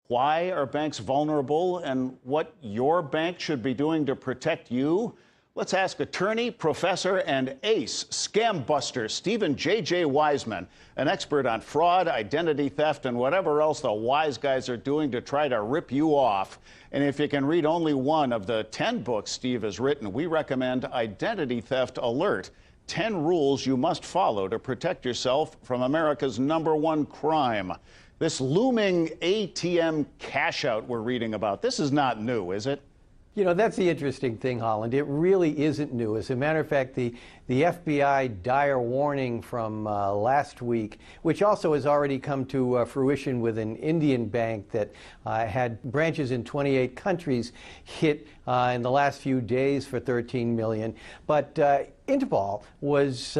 Why are banks vulnerable and what your bank should be doing to protect you? Let's ask attorney, professor, and ace scambuster Steven J.J. Weisman, an expert on fraud, identity theft, and whatever else the wise guys are doing to try to rip you off. And if you can read only one of the 10 books Steve has written, we recommend Identity Theft Alert: 10 rules you must follow to protect yourself from America's #1 crime. This looming ATM cash-out we're reading about, this is not new, is it? You know, that's the interesting thing, Holland. It really isn't new. As a matter of fact, the FBI dire warning from last week, which also has already come to fruition with an Indian bank that had branches in 28 countries, hit in the last few days for $13 million. But Interpol was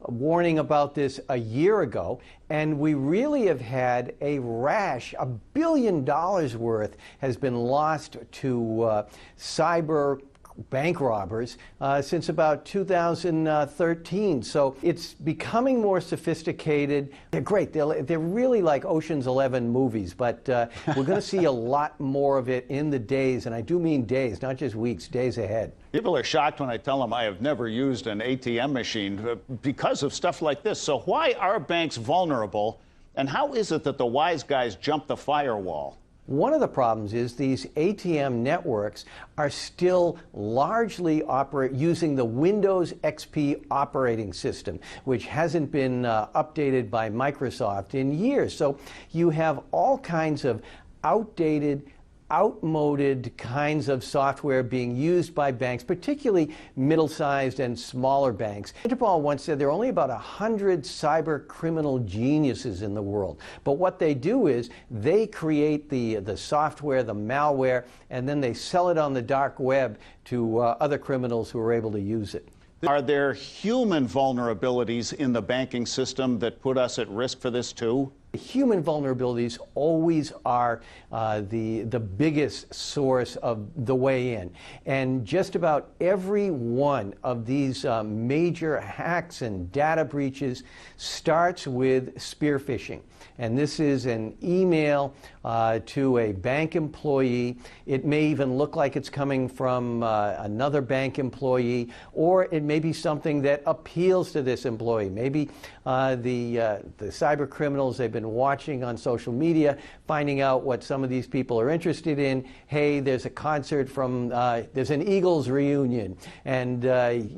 warning about this a year ago, and we really have had a rash. $1 billion worth has been lost to cyber bank robbers since about 2013. So it's becoming more sophisticated. They're great. They're really like Ocean's 11 movies, but we're going to see a lot more of it in the days, and I do mean days, not just weeks, days ahead. People are shocked when I tell them I have never used an ATM machine because of stuff like this. So why are banks vulnerable, and how is it that the wise guys jump the firewall? One of the problems is these ATM networks are still largely using the Windows XP operating system, which hasn't been updated by Microsoft in years. So you have all kinds of outdated, outmoded kinds of software being used by banks, particularly middle-sized and smaller banks. Interpol once said there are only about 100 cyber criminal geniuses in the world. But what they do is they create the software, the malware, and then they sell it on the dark web to other criminals who are able to use it. Are there human vulnerabilities in the banking system that put us at risk for this too? Human vulnerabilities always are the biggest source of the way in. And just about every one of these major hacks and data breaches starts with spear phishing. And this is an email to a bank employee. It may even look like it's coming from another bank employee, or it may be something that appeals to this employee. Maybe the cyber criminals, they've been watching on social media, finding out what some of these people are interested in. Hey, there's a concert from, there's an Eagles reunion, and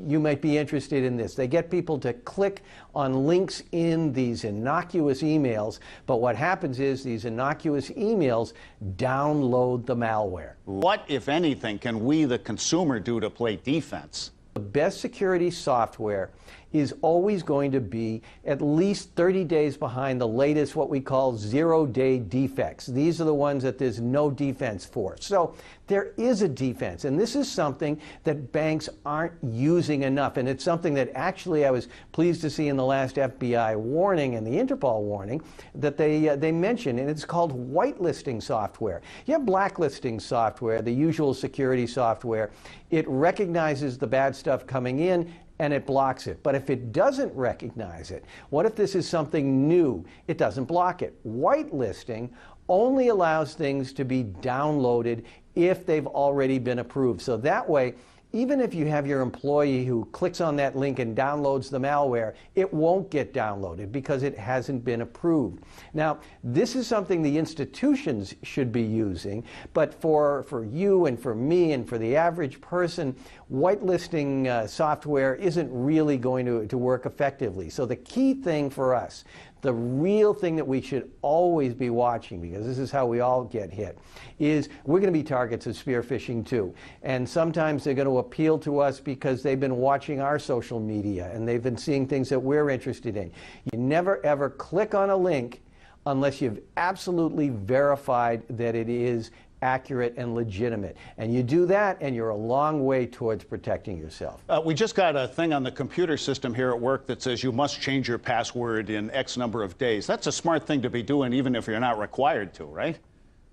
you might be interested in this. They get people to click on links in these innocuous emails, but what happens is these innocuous emails download the malware. What, if anything, can we, the consumer, do to play defense? The best security software is always going to be at least 30 days behind the latest, what we call zero-day defects. These are the ones that there's no defense for. So there is a defense, and this is something that banks aren't using enough, and it's something that actually I was pleased to see in the last FBI warning and the Interpol warning that they mentioned, and it's called whitelisting software. You have blacklisting software, the usual security software. It recognizes the bad stuff coming in and it blocks it. But if it doesn't recognize it, what if this is something new? It doesn't block it. Whitelisting only allows things to be downloaded if they've already been approved. So that way, even if you have your employee who clicks on that link and downloads the malware, it won't get downloaded because it hasn't been approved. Now, this is something the institutions should be using, but for you and for me and for the average person, whitelisting software isn't really going to work effectively. So the key thing for us, the real thing that we should always be watching, because this is how we all get hit, is we're going to be targets of spear phishing too. And sometimes they're going to appeal to us because they've been watching our social media and they've been seeing things that we're interested in. You never ever click on a link unless you've absolutely verified that it is accurate and legitimate. And you do that, and you're a long way towards protecting yourself. We just got a thing on the computer system here at work that says you must change your password in X number of days. That's a smart thing to be doing even if you're not required to, right?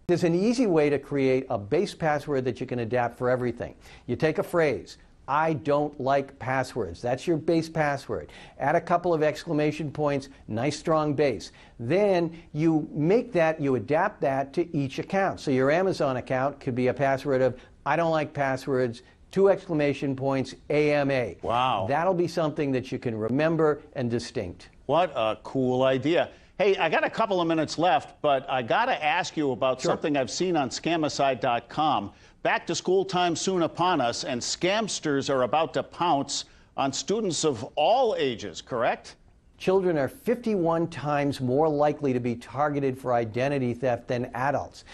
There's an easy way to create a base password that you can adapt for everything. You take a phrase, I don't like passwords. That's your base password. Add a couple of exclamation points, nice strong base. Then you make that, you adapt that to each account. So your Amazon account could be a password of, I don't like passwords, 2 exclamation points, AMA. Wow. That'll be something that you can remember and distinct. What a cool idea. Hey, I got a couple of minutes left, but I got to ask you about something I've seen on scamicide.com. Back to school time soon upon us, and scamsters are about to pounce on students of all ages, correct? Children are 51 times more likely to be targeted for identity theft than adults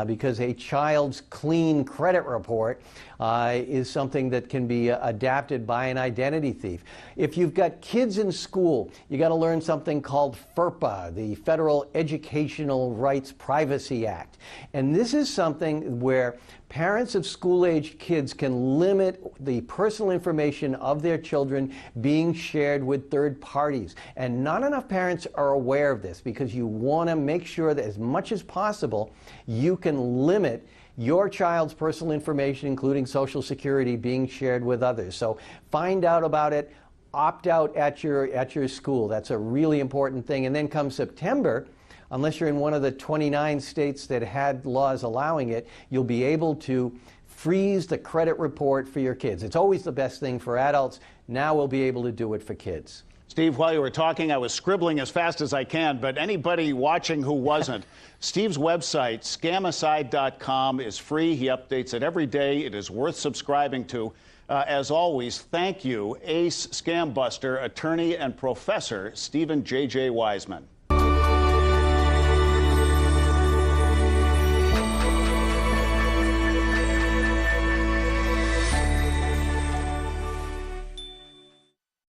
because a child's clean credit report is something that can be adapted by an identity thief. If you've got kids in school, you got to learn something called FERPA, the Federal Educational Rights Privacy Act. And this is something where parents of school-age kids can limit the personal information of their children being shared with third parties. And not enough parents are aware of this because you want to make sure that as much as possible you can limit your child's personal information, including Social Security, being shared with others. So find out about it, opt out at your school. That's a really important thing. And then come September, unless you're in one of the 29 states that had laws allowing it, you'll be able to freeze the credit report for your kids. It's always the best thing for adults. Now we'll be able to do it for kids. Steve, while you were talking, I was scribbling as fast as I can, but anybody watching who wasn't, Steve's website, scamicide.com, is free. He updates it every day. It is worth subscribing to. As always, thank you, ace scambuster, attorney and professor Steven J.J. Weisman.